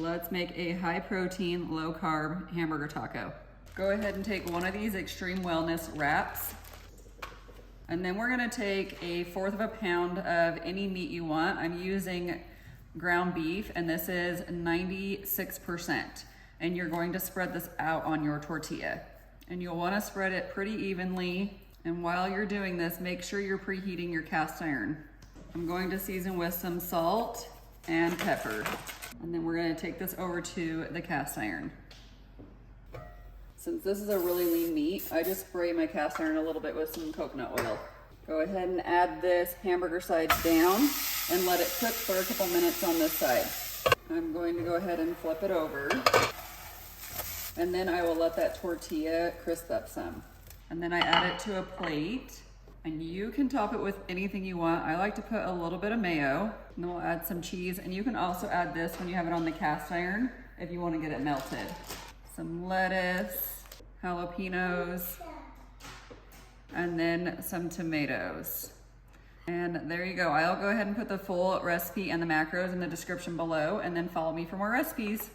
Let's make a high protein, low carb hamburger taco. Go ahead and take one of these Xtreme Wellness wraps. And then we're gonna take 1/4 of a pound of any meat you want. I'm using ground beef, and this is 96%. And you're going to spread this out on your tortilla. And you'll wanna spread it pretty evenly. And while you're doing this, make sure you're preheating your cast iron. I'm going to season with some salt and pepper. And then we're gonna take this over to the cast iron. Since this is a really lean meat, I just spray my cast iron a little bit with some coconut oil. Go ahead and add this hamburger side down and let it cook for a couple minutes on this side. I'm going to go ahead and flip it over. And then I will let that tortilla crisp up some. And then I add it to a plate. And you can top it with anything you want. I like to put a little bit of mayo, and then we'll add some cheese. And you can also add this when you have it on the cast iron if you want to get it melted. Some lettuce, jalapeños, and then some tomatoes. And there you go. I'll go ahead and put the full recipe and the macros in the description below, and then follow me for more recipes.